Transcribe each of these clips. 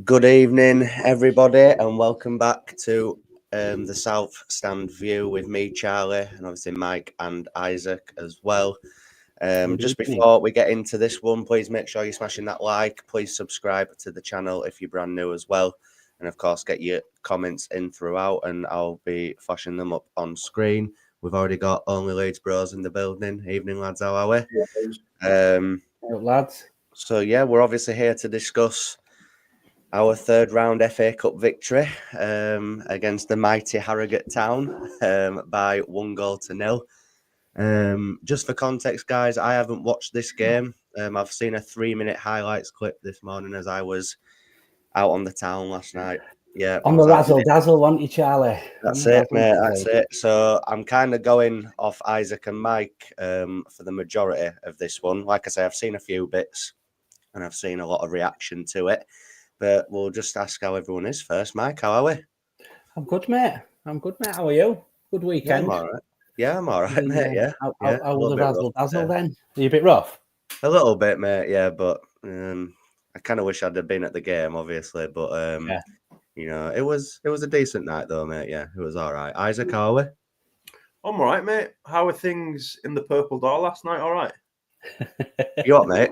Good evening, everybody, and welcome back to the South Stand View with me, Charlie, and obviously Mike and Isaac as well. Just before we get into this one, please make sure you're smashing that like. Please subscribe to the channel if you're brand new as well. And of course, get your comments in throughout, and I'll be flashing them up on screen. We've already got Only Leeds Bros in the building. Evening, lads, how are we? Lads. So, yeah, we're obviously here to discuss our third round FA Cup victory against the mighty Harrogate Town by 1-0. Just for context, guys, I haven't watched this game. I've seen a 3-minute highlights clip this morning as I was out on the town last night. Yeah, on the razzle dazzle, weren't you, Charlie? That's it, mate. That's it. So I'm kind of going off Isaac and Mike for the majority of this one. Like I say, I've seen a few bits and I've seen a lot of reaction to it. But we'll just ask how everyone is first. Mike, how are we? I'm good, mate. How are you? Good weekend. Yeah, I'm all right, mate. Yeah. How was the razzle dazzle then? Are you a bit rough? A little bit, mate. Yeah, but I kind of wish I'd have been at the game, obviously. But you know, it was a decent night though, mate. Yeah, it was all right. Isaac, how are we? I'm all right, mate. How are things in the Purple Door last night? All right. You what, mate?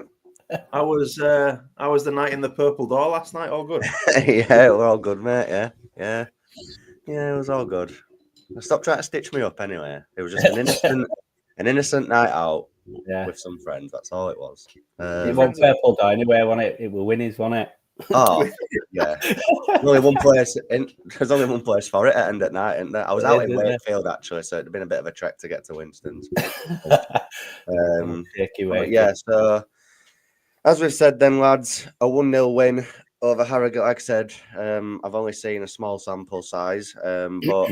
I was the night in the Purple Door last night. All good. Yeah, we're all good, mate. Yeah, it was all good. Stop trying to stitch me up. Anyway, it was just an innocent night out with some friends. That's all it was. It won Purple Door anyway, wasn't it? It will win his, wasn't it? Oh yeah. There's only one place for it at end at night, and I was out in Wakefield actually, so it'd been a bit of a trek to get to Winston's. Yeah, so as we've said then, lads, a 1-0 win over Harrogate. Like I said, I've only seen a small sample size, but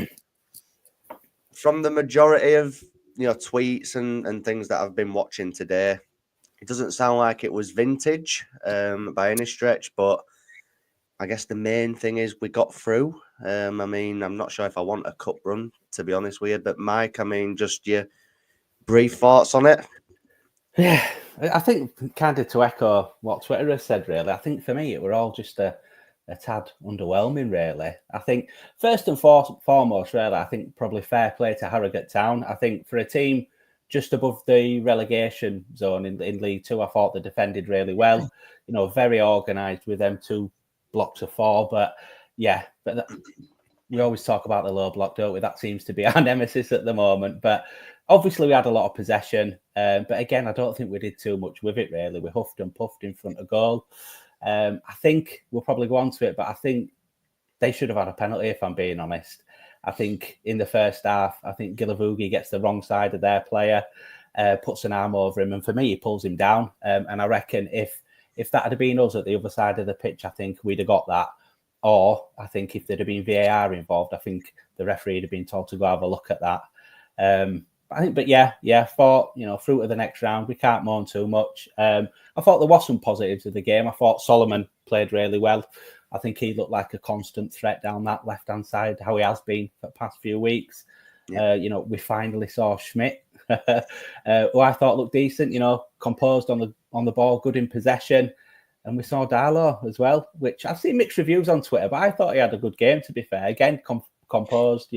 from the majority of tweets and things that I've been watching today, it doesn't sound like it was vintage by any stretch, but I guess the main thing is we got through. I mean, I'm not sure if I want a cup run, to be honest with you, but Mike, I mean, just your brief thoughts on it. Yeah, I think kind of to echo what Twitter has said, really, I think for me, it were all just a tad underwhelming, really. I think first and foremost, really, I think probably fair play to Harrogate Town. I think for a team just above the relegation zone in League 2, I thought they defended really well. Very organised with them 2 blocks of 4. But yeah, we always talk about the low block, don't we? That seems to be our nemesis at the moment. But obviously, we had a lot of possession. But again, I don't think we did too much with it, really. We huffed and puffed in front of goal. I think we'll probably go on to it, but I think they should have had a penalty, if I'm being honest. I think in the first half, I think Gilavugi gets the wrong side of their player, puts an arm over him, and for me, he pulls him down. And I reckon if that had been us at the other side of the pitch, I think we'd have got that. Or I think if there'd have been VAR involved, I think the referee would have been told to go have a look at that. Thought, through to the next round, we can't moan too much. I thought there was some positives of the game. I thought Solomon played really well. I think he looked like a constant threat down that left-hand side, how he has been for the past few weeks. Yeah. We finally saw Schmidt, who I thought looked decent, composed on the ball, good in possession. And we saw Darlow as well, which I've seen mixed reviews on Twitter, but I thought he had a good game, to be fair. Again, composed,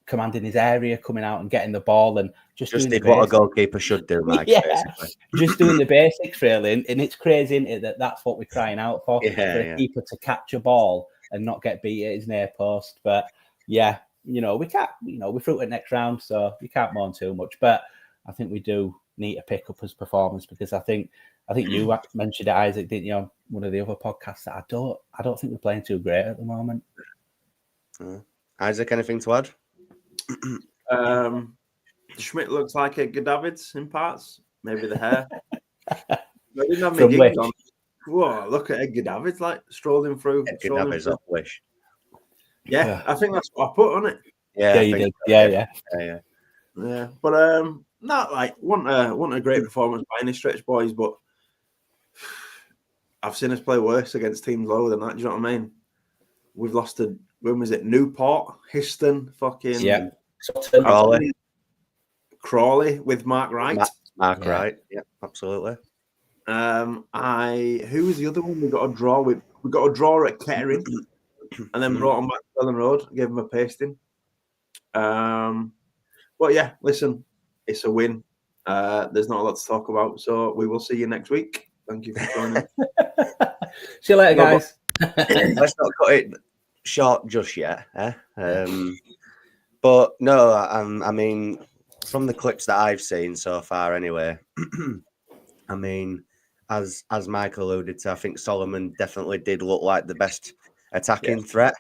commanding his area, coming out and getting the ball and just did what a goalkeeper should do, Mike. Basically. Just doing the basics, really. And it's crazy, isn't it, that's what we're crying out for a keeper to catch a ball and not get beat at his near post. But yeah, we can't, we're through to the next round, so we can't moan too much. But I think we do need to pick up his performance, because I think you mentioned it, Isaac, didn't you, on one of the other podcasts, that I don't think we're playing too great at the moment. Isaac, anything to add? Schmidt looks like Edgar Davids in parts. Maybe the hair. I didn't have any gigs on. Whoa, look at Edgar Davids, like strolling through. Edgar Davids off Wish. Yeah, I think that's what I put on it. Yeah, you did. So. Yeah. But not like wasn't a great performance by any stretch, boys. But I've seen us play worse against teams lower than that. Do you know what I mean? We've lost to, when was it? Newport, Histon, Crawley with Mark Wright. Mark Wright, yeah, absolutely. Who was the other one we got a draw with? We got a draw at Kettering, and then brought him back to Ellen Road, gave him a pasting. But yeah, listen, it's a win. There's not a lot to talk about, so we will see you next week. Thank you for joining. See you later, guys. Let's not cut it short just yet. But no, I mean, from the clips that I've seen so far, anyway. I mean, as Michael alluded to, I think Solomon definitely did look like the best attacking threat.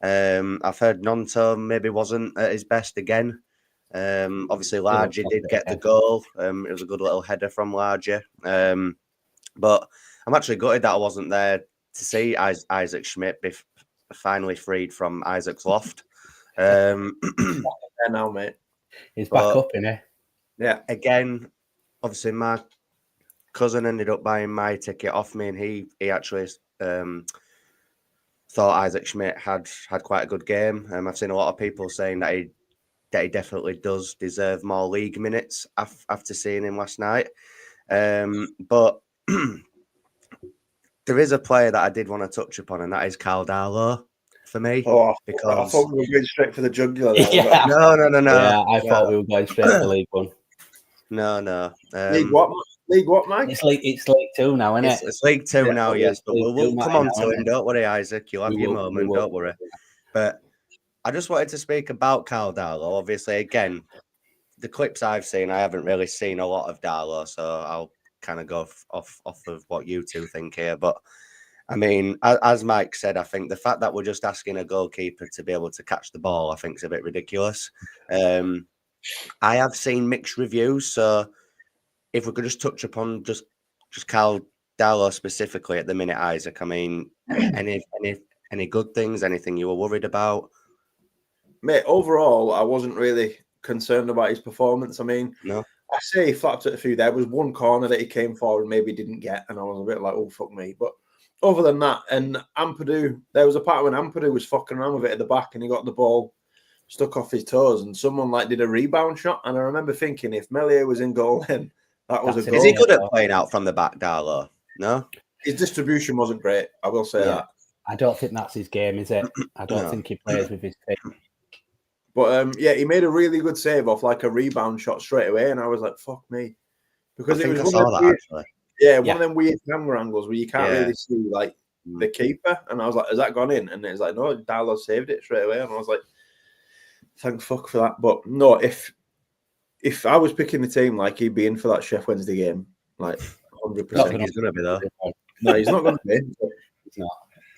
I've heard Nonto maybe wasn't at his best again. Obviously, Larger did get the goal. It was a good little header from Larger. But I'm actually gutted that I wasn't there to see Isaac Schmidt be finally freed from Isaac's loft. Now, mate. He's back up, isn't he? Yeah. Again, obviously, my cousin ended up buying my ticket off me, and he actually thought Isaac Schmidt had quite a good game. I've seen a lot of people saying that he definitely does deserve more league minutes after seeing him last night. But there is a player that I did want to touch upon, and that is Carl Darlow for me. Because I thought we were going straight for the jugular. Yeah. No. Yeah, I thought we were going straight for League One. No. League what, Mike? It's League Two now, isn't it? It's League Two now, yes. But we'll come on to now, him. Don't worry, Isaac. You'll have your moment. Don't worry. But I just wanted to speak about Carl Darlow. Obviously, again, the clips I've seen, I haven't really seen a lot of Darlow, so I'll kind of go off of what you two think here. But I mean, as Mike said, I think the fact that we're just asking a goalkeeper to be able to catch the ball, I think is a bit ridiculous. I have seen mixed reviews, so if we could just touch upon just Carl Darlow specifically at the minute, Isaac. I mean, any good things? Anything you were worried about? Mate, overall, I wasn't really concerned about his performance. I mean, No. I say he flapped at a few. There was one corner that he came forward and maybe didn't get, and I was a bit like, oh, fuck me. But other than that, and Ampadu, there was a part when Ampadu was fucking around with it at the back and he got the ball stuck off his toes and someone did a rebound shot. And I remember thinking, if Melier was in goal, then that was a goal. Is he good at playing out from the back, Darlow? No? His distribution wasn't great, I will say that. I don't think that's his game, is it? I don't think he plays with his team. But he made a really good save off a rebound shot straight away, and I was like, "Fuck me," because it was one of them weird camera angles where you can't really see the keeper, and I was like, "Has that gone in?" And it's like, "No, Darlow saved it straight away," and I was like, "Thank fuck for that." But no, if I was picking the team, he'd be in for that Sheff Wednesday game, 100%. He's going to be though. No, he's not going to be. He's not.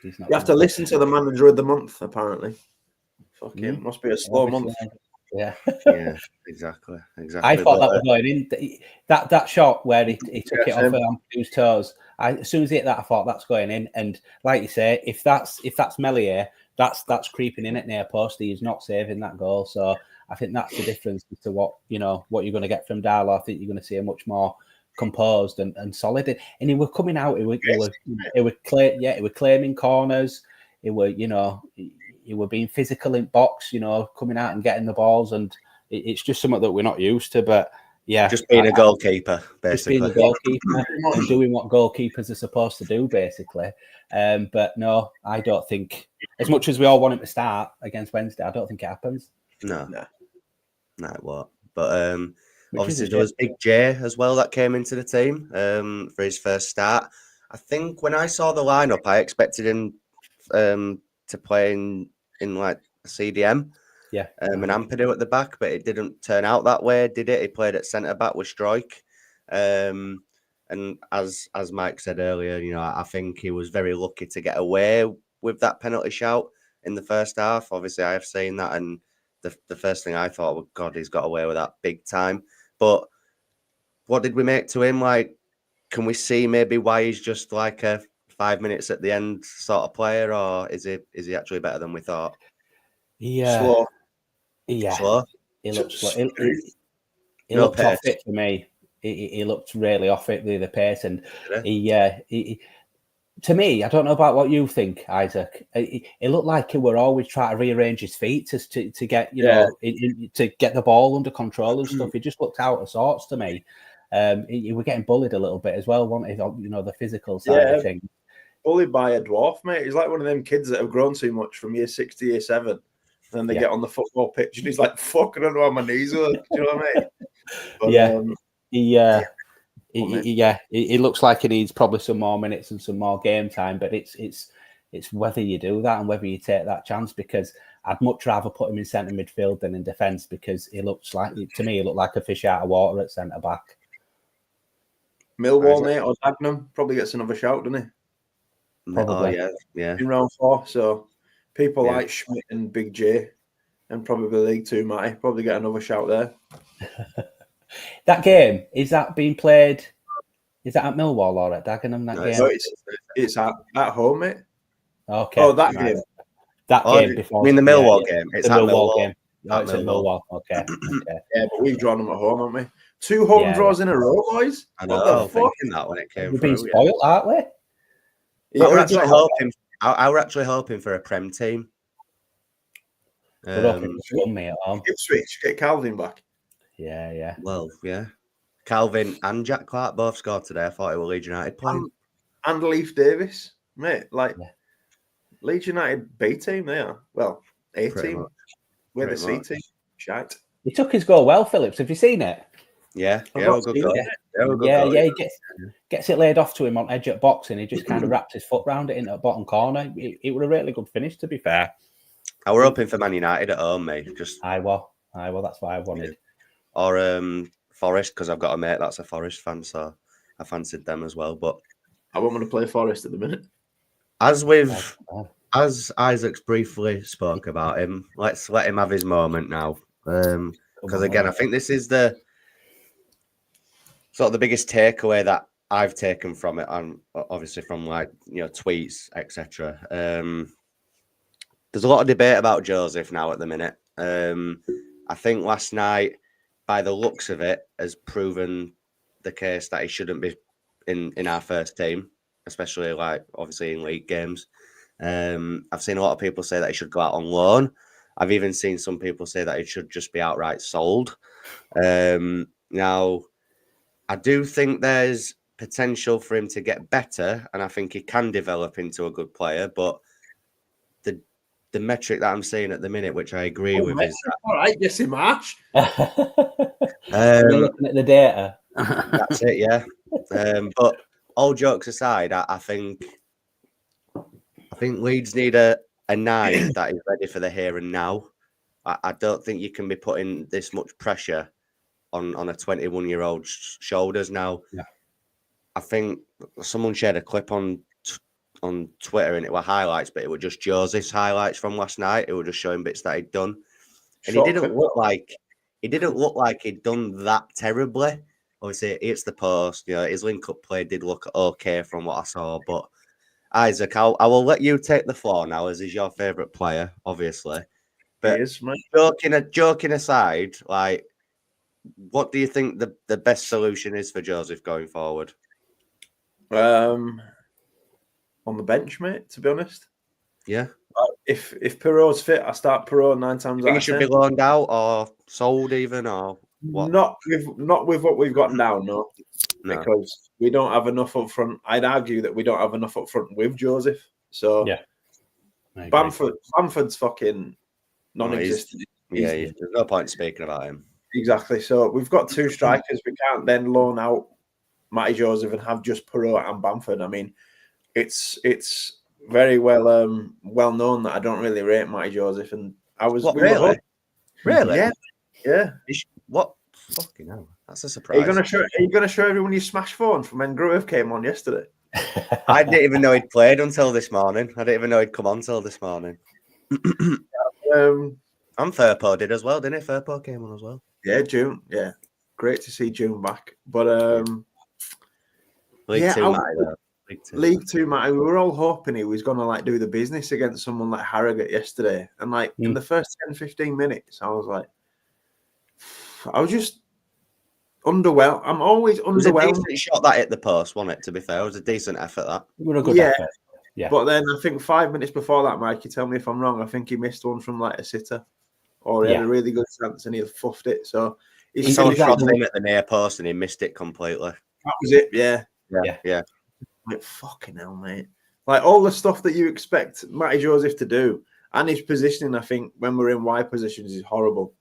You have to listen to the manager of the month, apparently. Fucking must be a slow month. Yeah, exactly. I thought that was going in. That shot where he took it off Ampadu's toes. As soon as he hit that, I thought that's going in. And like you say, if that's Melier, that's creeping in at near post. He's not saving that goal. So I think that's the difference to what you're going to get from Darlow. I think you're going to see a much more composed and solid. And he were coming out. He were claiming corners. He were being physical in box, coming out and getting the balls, and it's just something that we're not used to. But yeah, just being a goalkeeper, basically. Just being a goalkeeper and doing what goalkeepers are supposed to do, basically. But no, I don't think, as much as we all want him to start against Wednesday, I don't think it happens. No, it won't. But obviously there was Big J as well that came into the team for his first start. I think when I saw the lineup, I expected him to play in a CDM, and Ampadu at the back, but it didn't turn out that way, did it? He played at centre back with Stroik, and as Mike said earlier, I think he was very lucky to get away with that penalty shout in the first half. Obviously, I have seen that, and the first thing I thought was, God, he's got away with that big time. But what did we make to him? Can we see maybe why he's just a 5 minutes at the end sort of player, or is he actually better than we thought? Slow. Yeah. Slow? He looked slow. He looked off it for me. He looked really off it, the pace, and he to me, I don't know about what you think, Isaac. It looked like he were always trying to rearrange his feet to get to get the ball under control and stuff. He just looked out of sorts to me. You were getting bullied a little bit as well, wasn't it? You know, the physical side of things. Bullied by a dwarf, mate. He's like one of them kids that have grown too much from year 6 to year 7. And then they get on the football pitch and he's like, fuck, I don't know how my knees work. Do you know what I mean? But, he looks like he needs probably some more minutes and some more game time, but it's whether you do that and whether you take that chance, because I'd much rather put him in centre midfield than in defence, because he looked like a fish out of water at centre back. Millwall, mate, or Dagenham probably gets another shout, doesn't he? Probably. Oh, yeah. In round 4, so people like Schmidt and Big J and probably League Two might probably get another shout there. That game, is that being played? Is that at Millwall or at Dagenham? That game? So it's at home, mate. Okay. Oh, that game. That game before. I mean the Millwall game. It's the Millwall game. No, it's at Millwall. Okay. Yeah, but we've drawn them at home, haven't we? 2 home draws in a row, boys. I know. Thinking that when it came We've through, been spoiled, aren't we? We're actually hoping for a Prem team. We're hoping for me at home. Ipswich, get Calvin back. Yeah. Well, yeah. Calvin and Jack Clark both scored today. I thought it was Leeds United playing. And Leif Davis, mate. Leeds United B team, they are. Well, A team. We're the C team. Shite. He took his goal well, Phillips. Have you seen it? Yeah, good goal. He gets it laid off to him on edge at box, and he just kind of wraps his foot round it into the bottom corner. It was a really good finish, to be fair. I were hoping for Man United at home, mate. I was. That's what I wanted. Or Forest, because I've got a mate that's a Forest fan, so I fancied them as well. But I won't want to play Forest at the minute. As Isaac's briefly spoke about him, let's let him have his moment now. Because again, I think this is the sort of the biggest takeaway that I've taken from it, and obviously from tweets, etc. There's a lot of debate about Joseph now at the minute. I think last night, by the looks of it, has proven the case that he shouldn't be in our first team, especially obviously in league games. I've seen a lot of people say that he should go out on loan. I've even seen some people say that he should just be outright sold. Now, I do think there's potential for him to get better, and I think he can develop into a good player. But the metric that I'm seeing at the minute, which I agree with, is that all right. Yes, in March. Looking at the data. That's it, yeah. But all jokes aside, I think Leeds need a 9 that is ready for the here and now. I don't think you can be putting this much pressure on a 21-year-old's shoulders now. Yeah. I think someone shared a clip on Twitter, and it were highlights, but it were just Joseph's highlights from last night. It were just showing bits that he'd done, and he didn't look like he'd done that terribly. Obviously, it's the post. His link-up play did look okay from what I saw, but Isaac, I will let you take the floor now, as he's your favourite player, obviously. But joking aside, what do you think the best solution is for Joseph going forward? On the bench, mate, to be honest. Yeah. If Perot's fit, I start Perot 9 times out of 10. Think he should be loaned out or sold even, or what? Not with what we've got now, no. Because we don't have enough up front. I'd argue that we don't have enough up front with Joseph. So yeah, Bamford's fucking non-existent. There's no point speaking about him. Exactly. So we've got 2 strikers. We can't then loan out Matty Joseph and have just Perot and Bamford. I mean, it's very well known that I don't really rate Matty Joseph, and I was really? Yeah. What? Fucking hell. That's a surprise. Are you gonna show everyone your smash phone from when Groove came on yesterday? I didn't even know he'd played until this morning. I didn't even know he'd come on till this morning. And Furpo did as well, didn't he? Furpo came on as well. Yeah, June. Yeah, great to see June back. But League Two, Matty. We were all hoping he was gonna do the business against someone like Harrogate yesterday, and in the first 10-15 minutes, I was just underwhelmed. I'm always underwhelmed. It was a decent shot that hit the post, wasn't it? To be fair, it was a decent effort. That it was a good effort. Yeah. But then I think 5 minutes before that, Mike, you tell me if I'm wrong. I think he missed one from a sitter, or he had a really good chance and he fuffed it. So Someone shot him at the near post and he missed it completely. That was it. Yeah. Like, fucking hell, mate. Like, all the stuff that you expect Matty Joseph to do, and his positioning, I think, when we're in wide positions, is horrible.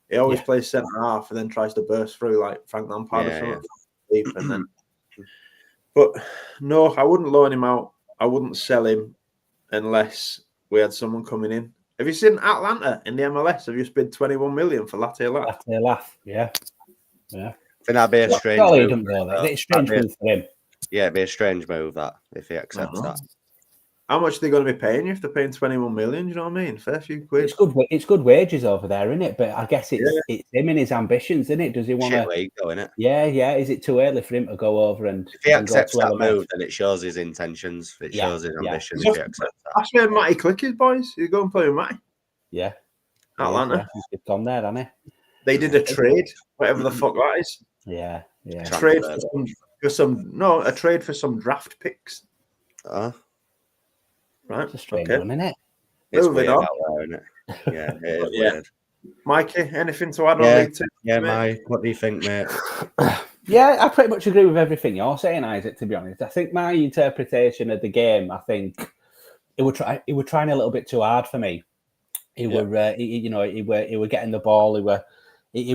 He always plays centre half and then tries to burst through like Frank Lampard or something. Deep and then. But no, I wouldn't loan him out. I wouldn't sell him unless we had someone coming in. Have you seen Atlanta in the MLS? Have you bid 21 million for Latte Lath? Latte Lath, yeah. I think that'd be a strange move. It's a strange move for him. Yeah, it'd be a strange move that if he accepts that. How much are they going to be paying you if they're paying 21 million? Do you know what I mean? Fair few quid. It's good wages over there, isn't it? But I guess it's him and his ambitions, isn't it? Does he want to? League, though, isn't it? Yeah. Is it too early for him to go over and? If he accepts that move, then it shows his intentions. It shows his ambitions. If he accepts that. That's where Matty Click is, boys. You go and play with Matty. Yeah. Atlanta. He's gone there, hasn't he? They did a trade, whatever the fuck that is. Yeah. Trade a trade for some draft picks. Right. It's a strange one, isn't it? It's weird out there, isn't it? Yeah, it is weird. Mikey, anything to add on League Two? Yeah, Mike, what do you think, mate? Yeah, I pretty much agree with everything you're saying, Isaac, to be honest. I think my interpretation of the game, I think it were trying a little bit too hard for me. He were getting the ball, he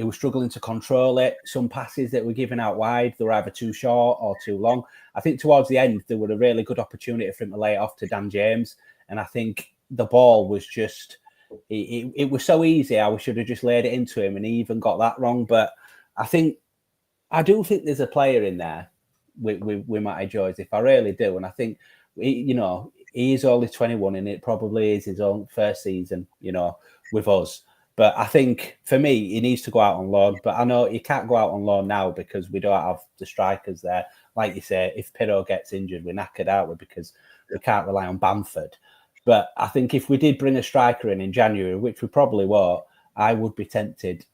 was struggling to control it. Some passes that were given out wide, they were either too short or too long. I think towards the end, there were a really good opportunity for him to lay it off to Dan James. And I think the ball was just, it was so easy. I should have just laid it into him, and he even got that wrong. But I do think there's a player in there with Matty Joseph. I really do. And I think, he is only 21 and it probably is his own first season, with us. But I think for me, he needs to go out on loan. But I know he can't go out on loan now because we don't have the strikers there. Like you say, if Pirro gets injured, we're knackered out because we can't rely on Bamford. But I think if we did bring a striker in January, which we probably won't, I would be tempted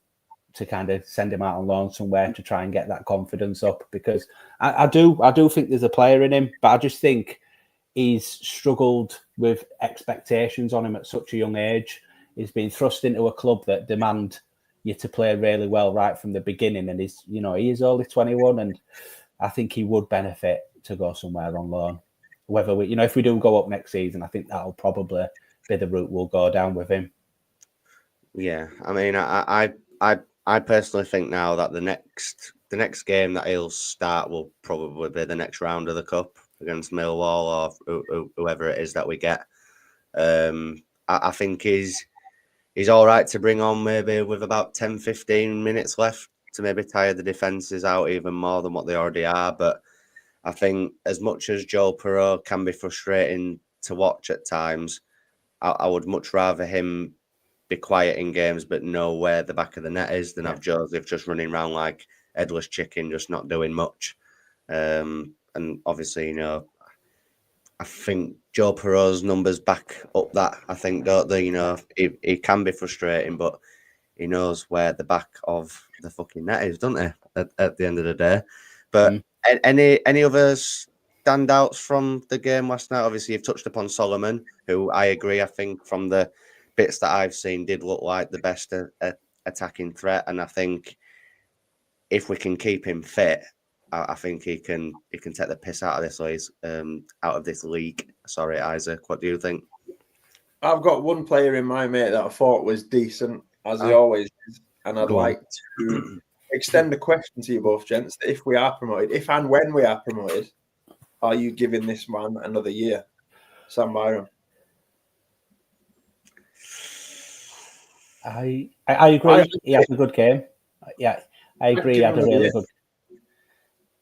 to kind of send him out on loan somewhere to try and get that confidence up, because I do think there's a player in him, but I just think he's struggled with expectations on him at such a young age. He's been thrust into a club that demand you to play really well right from the beginning, and he is only 21, and I think he would benefit to go somewhere on loan. Whether we, if we do go up next season, I think that'll probably be the route we'll go down with him. Yeah, I mean, I personally think now that the next game that he'll start will probably be the next round of the cup against Millwall or whoever it is that we get. I think he's all right to bring on maybe with about 10-15 minutes left to maybe tire the defences out even more than what they already are. But I think as much as Joel Perreault can be frustrating to watch at times, I would much rather him be quiet in games but know where the back of the net is than have Joseph just running around like headless chicken, just not doing much. And obviously, I think Joe Perreault's numbers back up that. I think, don't they? He can be frustrating, but he knows where the back of the fucking net is, doesn't he? At the end of the day. But any other standouts from the game last night? Obviously, you've touched upon Solomon, who I agree. I think from the bits that I've seen, did look like the best attacking threat, and I think if we can keep him fit, I think he can take the piss out of this league. Sorry, Isaac. What do you think? I've got one player in my mate that I thought was decent, as he always is, and I'd like to extend the question to you both, gents. If we are promoted, if and when we are promoted, are you giving this man another year? Sam Byram. I agree. He had a good game. Yeah, I agree. He had a really good.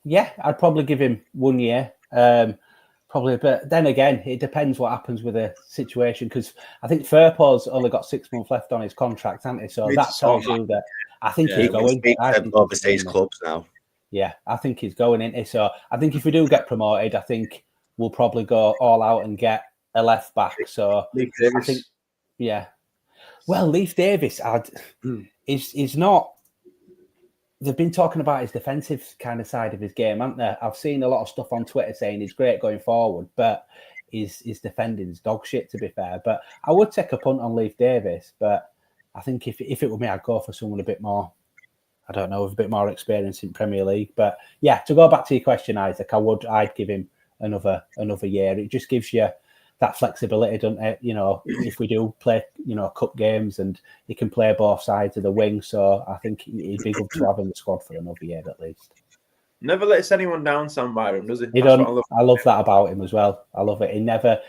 Yeah, I'd probably give him 1 year. Probably, but then again, it depends what happens with the situation, because I think Firpo's only got 6 months left on his contract, hasn't he? So that tells you that I think he's going. Overseas clubs now. Yeah, I think he's going into. So I think if we do get promoted, I think we'll probably go all out and get a left back. So I think, well, Leif Davis, he's not. They've been talking about his defensive kind of side of his game, haven't they? I've seen a lot of stuff on Twitter saying he's great going forward, but his defending's dog shit, to be fair. But I would take a punt on Leif Davis, but I think if it were me, I'd go for someone a bit more I don't know, with a bit more experience in Premier League. But yeah, to go back to your question, Isaac, I'd give him another year. It just gives you that flexibility, doesn't it? You know, if we do play, you know, cup games, and he can play both sides of the wing. So I think he'd be good to have in the squad for another year at least. Never lets anyone down, Sam Byram, does he? He don't. I love that about him as well. I love it. He never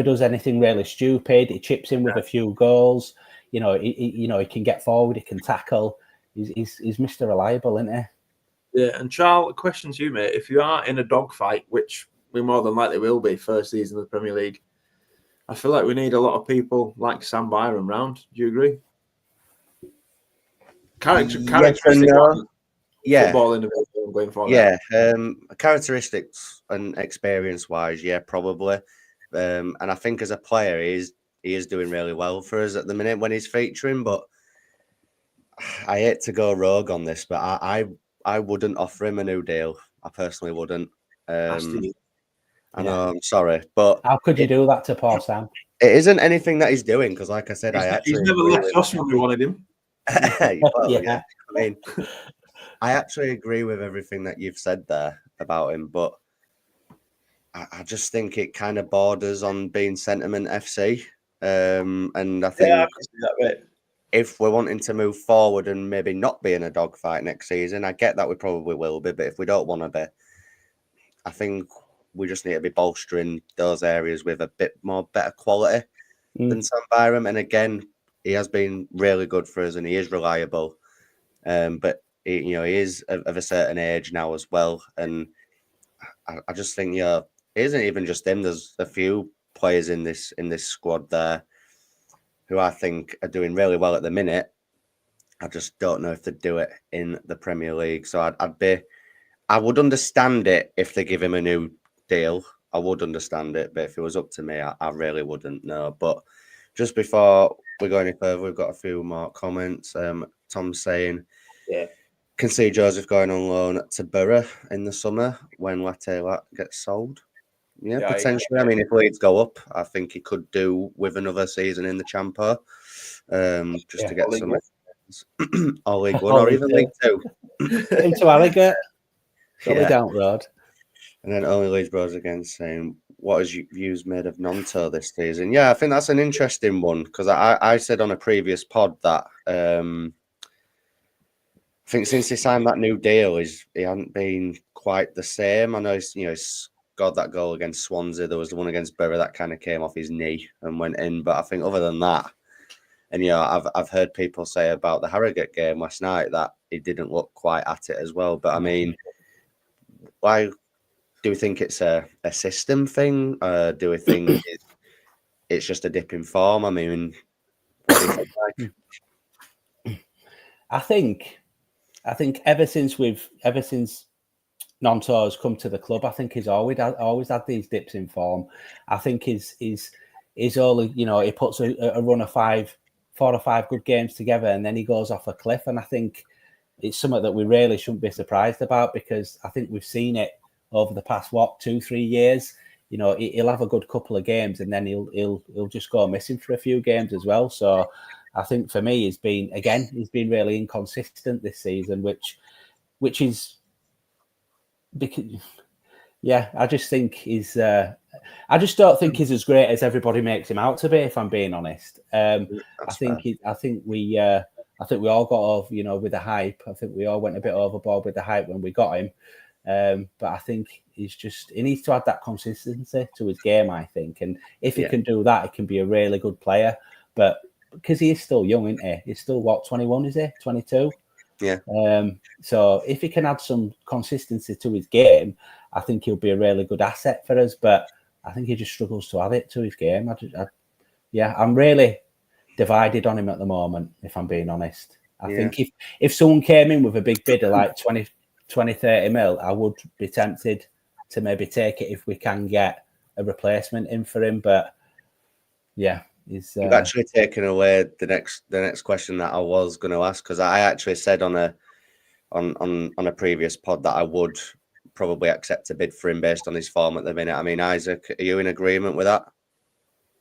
does anything really stupid. He chips in with a few goals. You know, he can get forward. He can tackle. He's Mr. Reliable, isn't he? Yeah. And Charles, question to you, mate: if you are in a dogfight, which we more than likely will be first season of the Premier League, I feel like we need a lot of people like Sam Byram round. Do you agree? Football individual going forward. Yeah, characteristics and experience-wise, yeah, probably. And I think as a player, he is doing really well for us at the minute when he's featuring. But I hate to go rogue on this, but I wouldn't offer him a new deal. I personally wouldn't. I know, I'm sorry, but how could you do that to poor Sam? It isn't anything that he's doing, because, like I said, he's never left us when we wanted him. Well, yeah. I mean, I actually agree with everything that you've said there about him, but I just think it kind of borders on being sentiment FC. And I think I can see that bit. If we're wanting to move forward and maybe not be in a dogfight next season, I get that we probably will be, but if we don't want to be, I think we just need to be bolstering those areas with a bit more better quality than Sam Byram. And again, he has been really good for us and he is reliable. But he is of a certain age now as well. And I just think, it isn't even just him. There's a few players in this squad there who I think are doing really well at the minute. I just don't know if they'd do it in the Premier League. So I would understand it if they give him a new deal. I would understand it, but if it was up to me, I really wouldn't know. But just before we go any further, we've got a few more comments. Tom's saying, can see Joseph going on loan to Borough in the summer when Latela gets sold. Yeah, potentially. I mean, if Leeds go up, I think he could do with another season in the Champo, just to get some or League One or even League Two. Into Harrogate. Shortly down the road. And then only Leeds Bros again saying, what is your views made of Nonto this season? Yeah, I think that's an interesting one, because I said on a previous pod that I think since he signed that new deal, he hadn't been quite the same. I know he's got that goal against Swansea. There was the one against Borough that kind of came off his knee and went in. But I think other than that, and I've heard people say about the Harrogate game last night that he didn't look quite at it as well. But I mean, why do we think it's a system thing? Do we think it's just a dip in form? I mean, what do you think, Mike? I think ever since Nonto has come to the club, I think he's always had these dips in form. I think he's only, he puts a run of 4 or 5 good games together and then he goes off a cliff. And I think it's something that we really shouldn't be surprised about, because I think we've seen it over the past 2-3 years. He'll have a good couple of games and then he'll just go missing for a few games as well. So I think for me, he's been really inconsistent this season, which is because, I just think he's. I just don't think he's as great as everybody makes him out to be, if I'm being honest. I think we all got off, with the hype. I think we all went a bit overboard with the hype when we got him. But I think he needs to add that consistency to his game, I think. And if he can do that, he can be a really good player. But because he is still young, isn't he? He's still 21, is he? 22? Yeah. So if he can add some consistency to his game, I think he'll be a really good asset for us. But I think he just struggles to add it to his game. I'm really divided on him at the moment, if I'm being honest. I think if someone came in with a big bid of like 20, 30 mil, I would be tempted to maybe take it if we can get a replacement in for him. But you've actually taken away the next question that I was going to ask, because I actually said on a previous pod that I would probably accept a bid for him based on his form at the minute. I mean, Isaac, are you in agreement with that?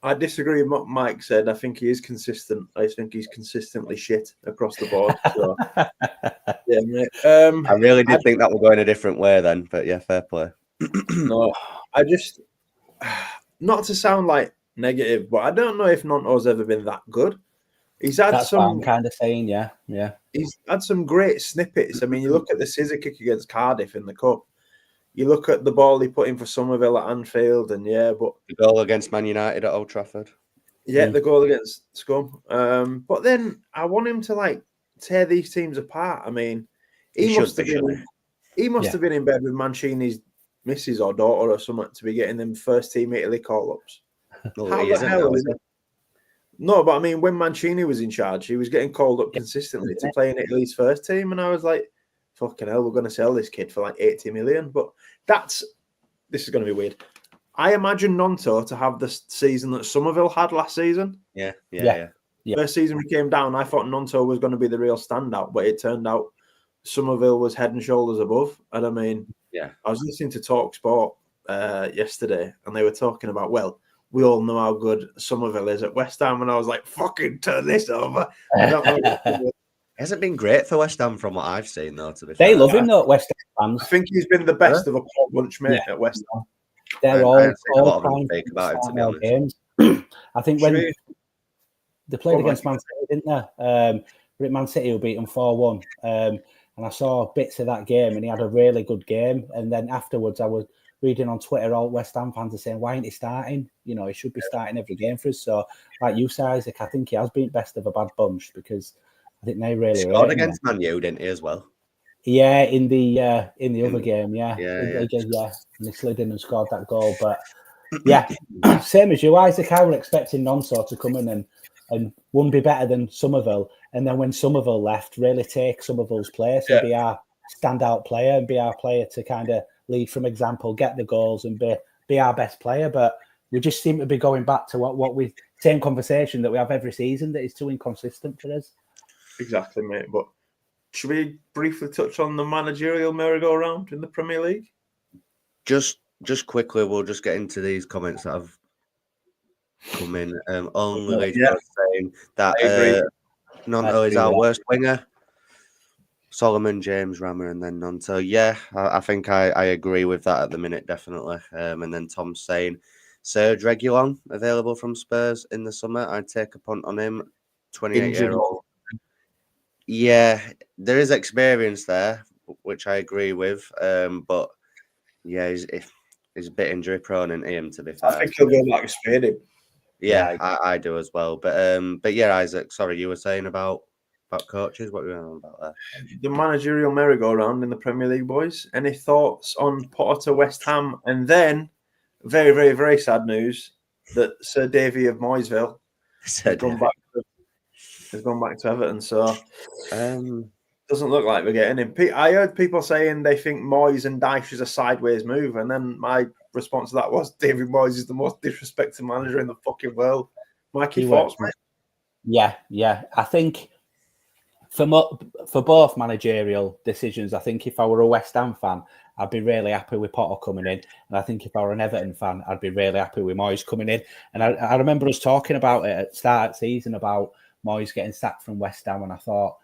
I disagree with what Mike said. I think he is consistent. I think he's consistently shit across the board. So, yeah, mate. I really did think that would go in a different way then, but yeah, fair play. No, I just, not to sound like negative, but I don't know if Nonto's ever been that good. He's had That's what I'm kind of saying, yeah. He's had some great snippets. I mean, you look at the scissor kick against Cardiff in the cup. You look at the ball he put in for Somerville at Anfield, and but the goal against Man United at Old Trafford. Yeah, the goal against Scum. But then I want him to tear these teams apart. I mean, he must have been in bed with Mancini's missus or daughter or something to be getting them first team Italy call-ups. How the hell is it? No, but I mean, when Mancini was in charge, he was getting called up consistently to play in Italy's first team, and I was like, fucking hell, we're going to sell this kid for like 80 million. But this is going to be weird. I imagine Nonto to have the season that Somerville had last season. Yeah. First season we came down, I thought Nonto was going to be the real standout, but it turned out Somerville was head and shoulders above. And I mean, I was listening to Talk Sport yesterday, and they were talking about, well, we all know how good Somerville is at West Ham, and I was like, fucking turn this over. I don't know. It hasn't been great for West Ham from what I've seen, though, to be fair. They love him, though, at West Ham fans. I think he's been the best of a poor bunch, mate, at West Ham. They're all trying to about him, to be honest. Games. I think when they played against Man City, didn't they? Man City will beat them 4-1. And I saw bits of that game, and he had a really good game. And then afterwards, I was reading on Twitter, all West Ham fans are saying, why ain't he starting? You know, he should be starting every game for us. So, like you say, Isaac, I think he has been best of a bad bunch because I think they really scored against Man U, didn't he, as well? Yeah, in the other game, yeah. And he slid in and scored that goal. But yeah, same as you, Isaac. I was expecting Nonso to come in and wouldn't be better than Somerville, and then when Somerville left, really take Somerville's place and be our standout player and be our player to kind of lead from example, get the goals, and be our best player. But we just seem to be going back to what we same conversation that we have every season, that is too inconsistent for us. Exactly, mate. But should we briefly touch on the managerial merry-go-round in the Premier League? Just quickly, we'll just get into these comments that have come in. Only saying that Nonto is our worst winger. Solomon, James, Rammer, and then Nonto. Yeah, I think I agree with that at the minute, definitely. And then Tom's saying, Serge Reguilon, available from Spurs in the summer. I'd take a punt on him. 28-year-old. Yeah, there is experience there, which I agree with. But yeah, he's a bit injury prone in him, to be fair. I think he'll go like Spade. Yeah, I do as well. But yeah, Isaac, sorry, you were saying about coaches. What were you on about there? The managerial merry-go-round in the Premier League, boys. Any thoughts on Potter to West Ham? And then, very, very, very sad news that Sir Davy of Moysville has gone back to Everton. So doesn't look like we're getting him. I heard people saying they think Moyes and Dyche is a sideways move, and then my response to that was David Moyes is the most disrespected manager in the fucking world. Mikey, thoughts, mate? Yeah. I think for both managerial decisions, I think if I were a West Ham fan, I'd be really happy with Potter coming in. And I think if I were an Everton fan, I'd be really happy with Moyes coming in. And I remember us talking about it at the start of the season about Moyes getting sacked from West Ham. And I thought,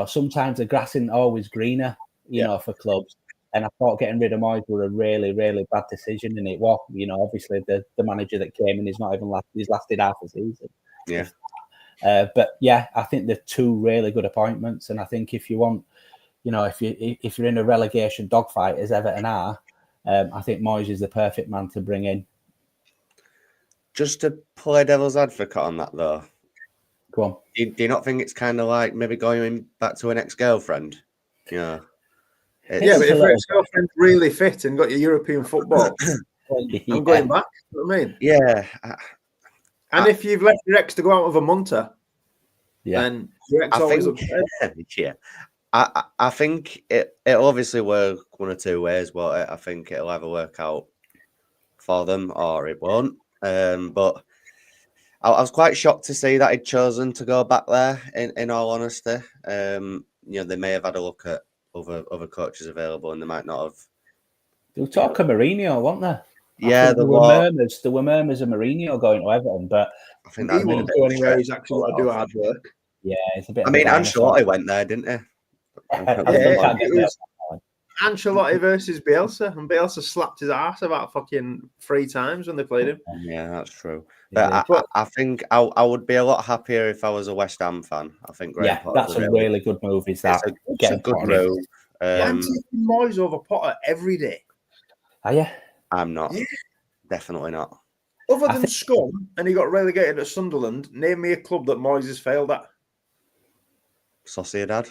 sometimes the grass isn't always greener, for clubs. And I thought getting rid of Moyes was a really, really bad decision. And it was, obviously the manager that came in is not even he's lasted half a season. Yeah. But yeah, I think they're two really good appointments. And I think if you want, if you're in a relegation dogfight as Everton are, I think Moyes is the perfect man to bring in. Just to play devil's advocate on that, though. Go on. Do you not think it's kind of like maybe going back to an ex-girlfriend? Yeah, but if your ex-girlfriend's really fit and got your European football, I'm going back. You know what I mean? Yeah. And if you've left your ex to go out with a munter, then your ex always upset. Yeah. I think it obviously work one or two ways, but I think it'll either work out for them or it won't. But I was quite shocked to see that he'd chosen to go back there, in all honesty. They may have had a look at other coaches available and they might not have. They were talking Mourinho, weren't they? Yeah, there were murmurs. There were murmurs of Mourinho going to Everton, but I think he won't go anywhere. He's actually got to do hard work. Yeah, it's a bit. I mean, Ancelotti went there, didn't he? It was Ancelotti versus Bielsa, and Bielsa slapped his ass about fucking 3 times when they played him. Yeah, that's true. But I think I would be a lot happier if I was a West Ham fan. I think Graham that's a really good move. Is that it's a good move? I'm taking Moyes over Potter every day. Are you? I'm not. Yeah. Definitely not. Other than scum, and he got relegated at Sunderland, name me a club that Moyes has failed at. Sociedad.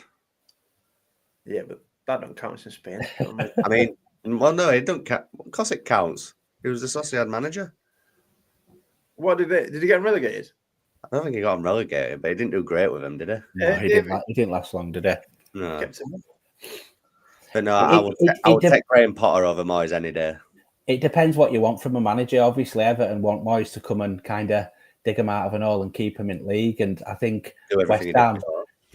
Yeah, but that don't count in Spain. I mean, well, no, it don't count. Of course it counts. He was the Sociedad manager. What did he get relegated? I don't think he got him relegated, but he didn't do great with him, did he? No, he didn't last long, did he? No. But no, I would take Graham Potter over Moyes any day. It depends what you want from a manager. Obviously, Everton want Moyes to come and kind of dig him out of an hole and keep him in league. And I think West Ham,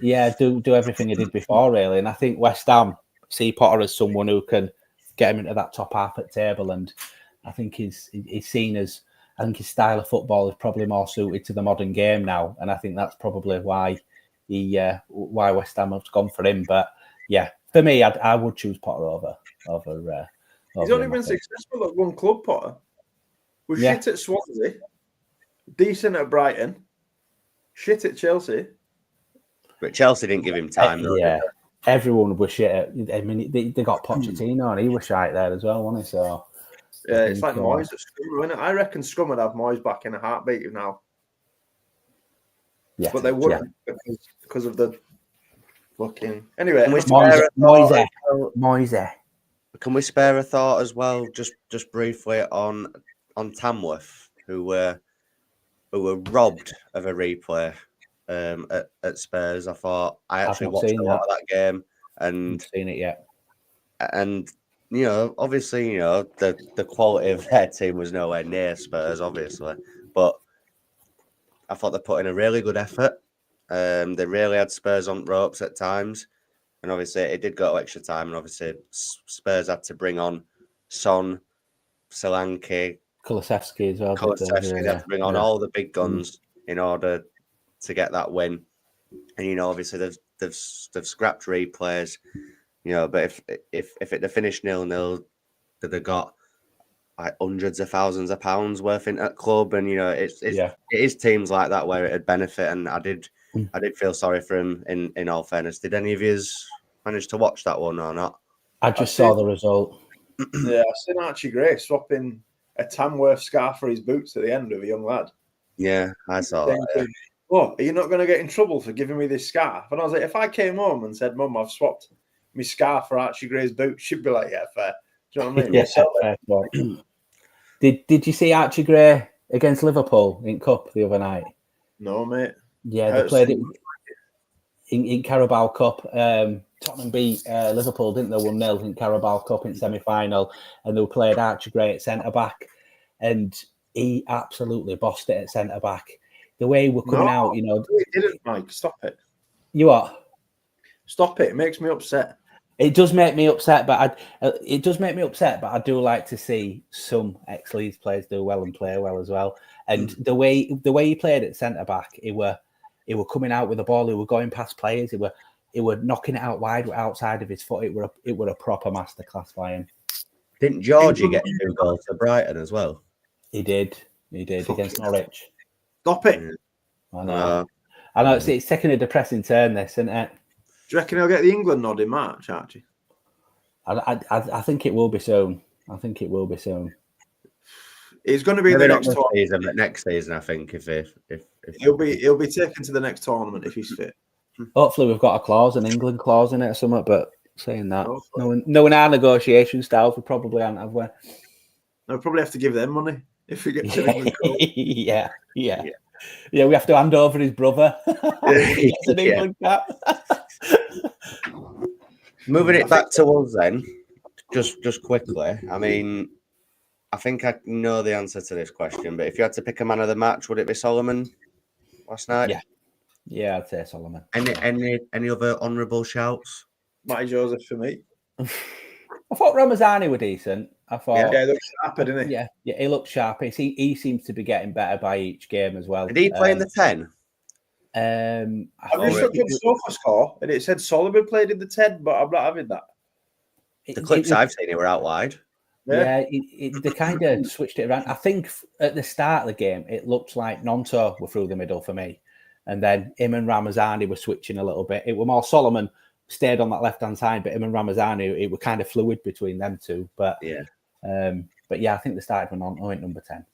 do everything he did before, really. And I think West Ham see Potter as someone who can get him into that top half at table. And I think he's seen as, I think his style of football is probably more suited to the modern game now. And I think that's probably why why West Ham have gone for him. But yeah, for me, I would choose Potter over. He's only been successful at one club, Potter. Was shit at Swansea, decent at Brighton, shit at Chelsea. But Chelsea didn't give him time, though. Yeah, everyone was shit at, I mean, they got Pochettino and he was shite there as well, wasn't he? So yeah, it's like Moyes at Scum, isn't it? I reckon Scum would have Moyes back in a heartbeat now. Yeah, but they wouldn't because of the fucking. Anyway, Moyes. Can we spare a thought as well, just briefly on Tamworth, who were robbed of a replay at Spurs? I thought I actually watched a lot of that game and haven't seen it yet. And obviously, the quality of their team was nowhere near Spurs, obviously, but I thought they put in a really good effort. They really had Spurs on ropes at times. And obviously, it did go to extra time. And obviously, Spurs had to bring on Son, Solanke, Kulusevski as well. Kulusevski had to bring on all the big guns in order to get that win. And obviously, they've scrapped replays. But if it had finished 0-0, they'd have got like hundreds of thousands of pounds worth in at club. And it is teams like that where it'd benefit. And I did feel sorry for him. In all fairness, did any of you manage to watch that one or not? I just saw the result. Yeah, I've seen Archie Gray swapping a Tamworth scarf for his boots at the end of a young lad. Yeah, I saw that. Yeah. Oh, are you not going to get in trouble for giving me this scarf? And I was like, if I came home and said, Mum, I've swapped my scarf for Archie Gray's boots, she'd be like, yeah, fair. Do you know what I mean? Yeah, Did you see Archie Gray against Liverpool in Cup the other night? No, mate. Yeah, they played it in Carabao Cup. Tottenham beat Liverpool, didn't they? 1-0 in Carabao Cup in semi-final, and they played Archie Gray at centre-back, and he absolutely bossed it at centre-back. The way we're coming out, He didn't, Mike. Stop it. You what? Stop it. It makes me upset. It does make me upset, but I do like to see some ex-Leeds players do well and play well as well. And the way he played at centre-back, he were coming out with the ball, he were going past players, he were knocking it out wide outside of his foot. It were a proper masterclass by him. Didn't Georgie get 2 goals for Brighton as well? He did against Norwich. Stop it. I know it's taking a depressing turn, this, isn't it? Do you reckon he'll get the England nod in March, Archie? I think it will be soon. It's going to be the next season, but next season, I think, if he'll be taken to the the next tournament if he's fit. Hopefully, we've got an England clause in it or something. But saying that, knowing our negotiation styles, we probably aren't, have we? We'll probably have to give them money if we get to England. Yeah. We have to hand over his brother. It's an England cap. Moving it back to us then, just quickly. I mean, I think I know the answer to this question, but if you had to pick a man of the match, would it be Solomon last night? Yeah, I'd say Solomon. Any other honourable shouts? Matty Joseph for me. I thought Ramazani were decent. I thought, yeah, he looked sharper, didn't he? Yeah, he looked sharp. He seems to be getting better by each game as well. Did he play in the 10? I've just looked at the sofa score and it said Solomon played in the 10, but I'm not having that. The clips I've seen, he were out wide. Yeah, they kind of switched it around. I think at the start of the game, it looked like Nonto were through the middle for me. And then him and Ramazani were switching a little bit. It was more Solomon stayed on that left-hand side, but him and Ramazani, it was kind of fluid between them two. But yeah, I think they started with Nonto at number 10.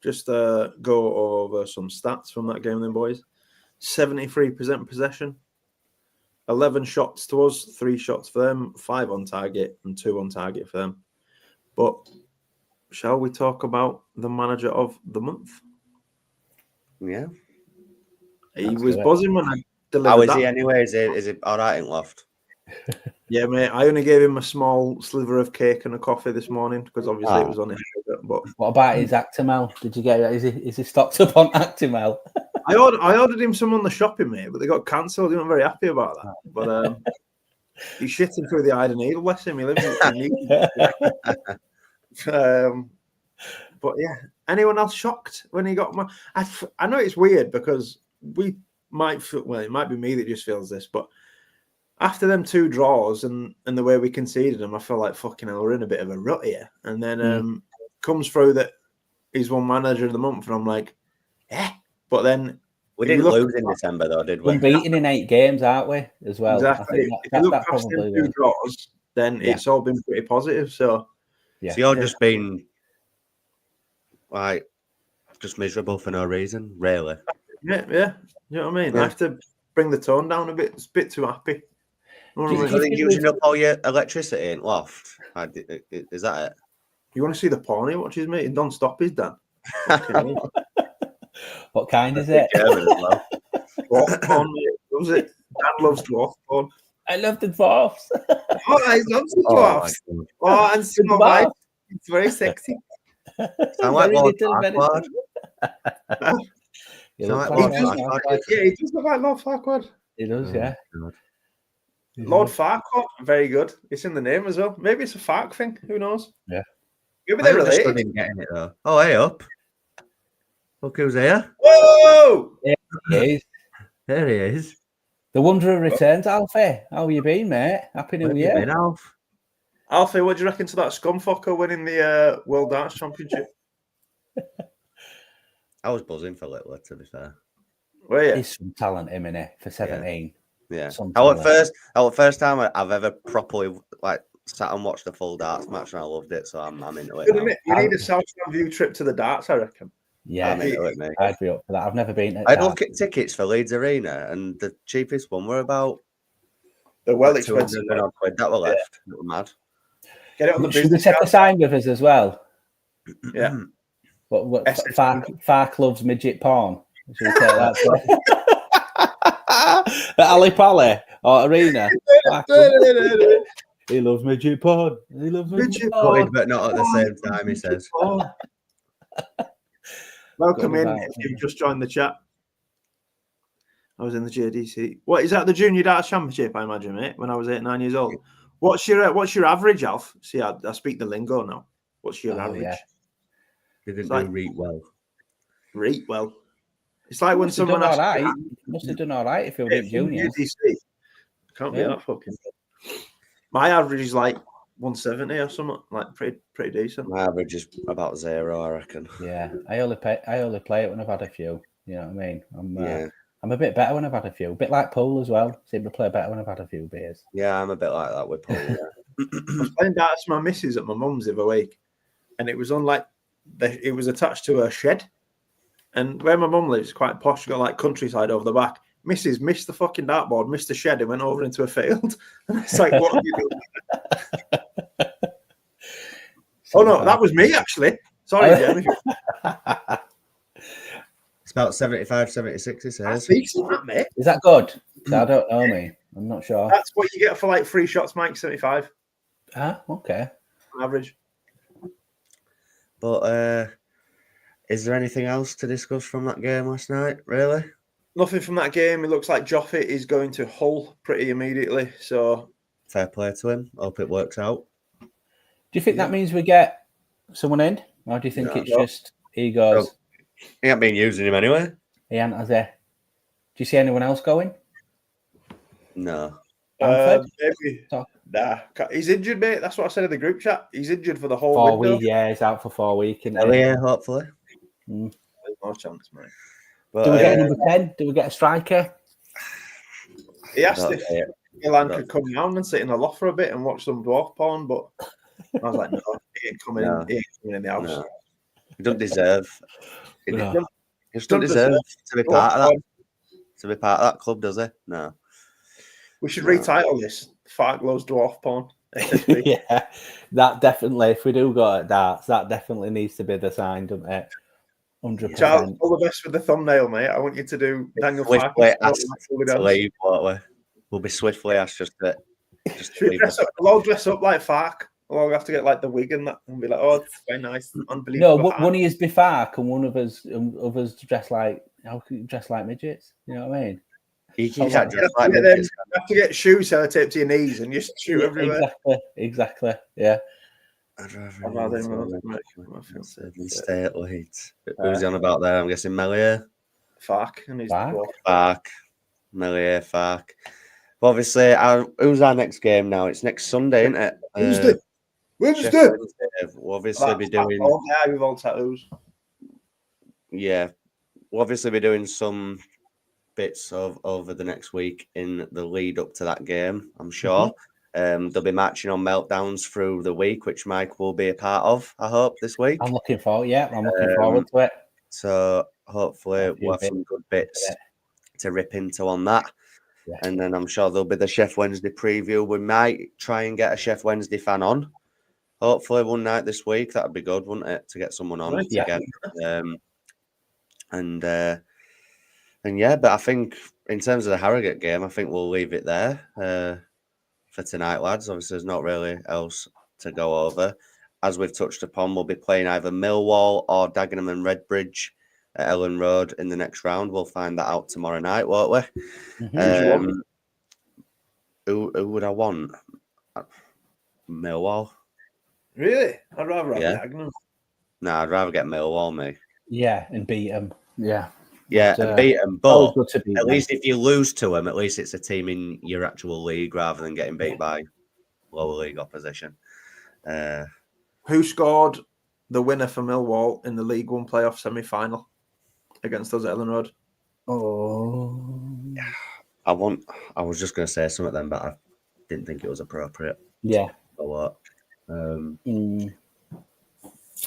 Just go over some stats from that game then, boys. 73% possession. 11 shots to us, 3 shots for them, 5 on target and 2 on target for them. But shall we talk about the manager of the month? Yeah. He was buzzing when I delivered How is that. he anyway? Is he all right in Loft? Yeah, mate. I only gave him a small sliver of cake and a coffee this morning because obviously it was on his sugar. But what about his Actimel? Did you get it? Is he stocked up on Actimel? I ordered him some on the shopping, mate, but they got cancelled. He wasn't very happy about that. But he's shitting through the eye and needle. Bless him. He lives in but yeah, anyone else shocked when he got my? I know it's weird because we might feel, well, it might be me that just feels this, but after them 2 draws and the way we conceded them, I feel like fucking hell, we're in a bit of a rut here. And then comes through that he's won manager of the month, and I'm like, But then we didn't lose in December, though, did we? Unbeaten in 8 games, aren't we? As well. Exactly. I think if you look past them 2 draws, then it's all been pretty positive. So so you're just being like just miserable for no reason, really. Yeah. You know what I mean? I have to bring the tone down a bit. It's a bit too happy. Are you using up all your electricity in Loft? Is that it? You want to see the porn he watches, mate? Non-stop, he's done. What kind is it? German as well. Dwarf porn, mate. Loves it. Dan loves dwarf porn. I love the dwarfs. I love the dwarfs. And small life. It's very sexy. Sound like Lord Farquaad. He does look like Lord Farquaad. He does, yeah. Lord Farquaad, very good. It's in the name as well. Maybe it's a Fark thing. Who knows? Yeah. Maybe they're related. Getting it though. Oh, hey up! Look who's here. Whoa! There he is. There he is. The Wanderer returns, Alfie. How you been, mate? Happy New Year. Been, Alf? Alfie, what do you reckon to that scumfucker winning the World Darts Championship? I was buzzing for Littler, to be fair. Were you? He's some talent, him, innit, for 17. Yeah. Our first time I've ever properly sat and watched a full darts match, and I loved it, so I'm into it. You need a Southland View trip to the darts, I reckon. Yeah, I'm into it, mate. I'd be up for that. I've never been. I'd look at tickets for Leeds Arena, and the cheapest one were about. They're well expensive. Quid that were left. That were mad. Get it on the Should we set the sign with us as well? Yeah. What Fark loves midget porn. Should we take that? At Ali Pally or Arena. He loves midget porn. He loves midget porn. But not at the same time, he says. Welcome in if you've just joined the chat. I was in the JDC. What is that? The Junior Darts Championship, I imagine, mate. When I was 8, 9 years old. What's your average, Alf? See, I speak the lingo now. What's your average? Yeah. Didn't do rate well. Rate well. It's like when someone must have done all right if it was junior. Can't be that fucking. My average is like 170 or something, like pretty decent. My average is about 0, I reckon. Yeah, I only play it when I've had a few. You know what I mean? I'm a bit better when I've had a few. A bit like pool as well. Seem to play better when I've had a few beers. Yeah, I'm a bit like that with pool. Yeah. I was playing darts with my missus at my mum's the other week, and it was on it was attached to a shed. And where my mum lives, quite posh, got like countryside over the back. Mrs. missed the fucking dartboard, missed the shed, and went over into a field. And it's like, what are you doing? Oh no, that was me actually. Sorry, Jamie. It's about 75, 76, it says. That's decent, that, mate. Is that good? I don't know, me. I'm not sure. That's what you get for like 3 shots, Mike, 75. Okay. On average. But is there anything else to discuss from that game last night, really? Nothing from that game. It looks like Joffe is going to Hull pretty immediately. So fair play to him. Hope it works out. you think that means we get someone in? Or do you think it's just he goes? He ain't been using him anyway. He ain't, has he? Do you see anyone else going? No. Maybe. Nah. He's injured, mate. That's what I said in the group chat. He's injured for the whole window. Yeah, he's out for 4 weeks. Yeah, hopefully. There's no chance, mate. But, do we get a number 10? Do we get a striker? He asked if Milan could come round and sit in the loft for a bit and watch some dwarf porn, but I was like, no, he ain't coming in the house. No. He doesn't deserve. He doesn't deserve to be part of that. To be part of that club, does he? No. We should retitle this Farklow's dwarf porn. Yeah, that definitely. If we do go at darts, that definitely needs to be the sign, doesn't it? 100%. Charles, all the best with the thumbnail, mate. I want you to do Daniel Farkley. We'll be swiftly asked just to we'll all dress up like Fark. We'll all have to get like the wig and that and be like, oh, it's very nice. Unbelievable. No, one of us be Fark and one of us dress like midgets. You know what I mean? You can't dress like midgets. You have to get shoe sellotape to your knees and just shoot everywhere. Exactly. Yeah. I'd rather stay at Leeds. Who's he on about there? I'm guessing Melier. Fark and his Fark. Melier, Fark. But obviously, who's our next game now? It's next Sunday, isn't it? Wednesday. We'll obviously be doing. With all tattoos. Yeah, we'll obviously be doing some bits over the next week in the lead up to that game. I'm sure. They'll be matching on meltdowns through the week, which Mike will be a part of. I hope this week. I'm looking forward. Yeah, I'm looking forward to it. So hopefully we'll have some good bits to rip into on that. Yeah. And then I'm sure there'll be the Chef Wednesday preview. We might try and get a Chef Wednesday fan on. Hopefully one night this week. That'd be good, wouldn't it? To get someone on again. And yeah, but I think in terms of the Harrogate game, I think we'll leave it there for tonight, lads. Obviously, there's not really else to go over. As we've touched upon, we'll be playing either Millwall or Dagenham and Redbridge at Ellen Road in the next round. We'll find that out tomorrow night, won't we? Who would I want? Millwall. Really? I'd rather have Dagenham. No, I'd rather get Millwall, me. Yeah, and beat them. Yeah. Yeah, and beat them. But at least if you lose to them, at least it's a team in your actual league rather than getting beat by lower league opposition. Who scored the winner for Millwall in the League One playoff semi-final against us at Ellen Road? I was just going to say something then, but I didn't think it was appropriate. Yeah. A lot.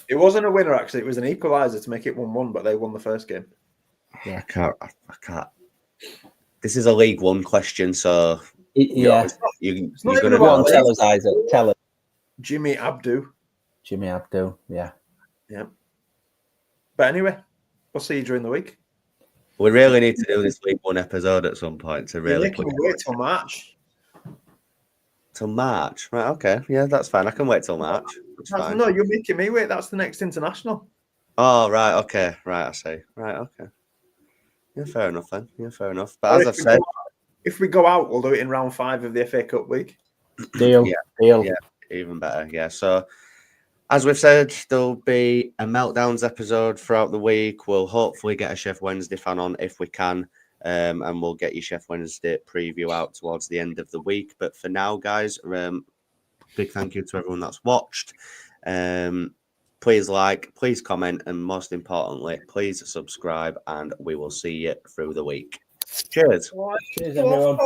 It wasn't a winner, actually. It was an equaliser to make it 1-1, but they won the first game. Yeah, I can't. This is a League One question, so you're going to tell us, Isaac. Tell us. Jimmy Abdu, yeah. But anyway, we'll see you during the week. We really need to do this League One episode at some point to really wait till March. Till March, right? Okay, yeah, that's fine. I can wait till March. No, you're making me wait. That's the next international. Oh, right. Okay, right. I see. Right. Okay. Yeah, fair enough then. Yeah, fair enough. But as I've said, if we go out, we'll do it in round 5 of the FA Cup week. Deal. Yeah, even better. Yeah. So, as we've said, there'll be a Meltdowns episode throughout the week. We'll hopefully get a Chef Wednesday fan on if we can. And we'll get your Chef Wednesday preview out towards the end of the week. But for now, guys, big thank you to everyone that's watched. Please like, please comment, and most importantly, please subscribe, and we will see you through the week. Cheers. Cheers, everyone.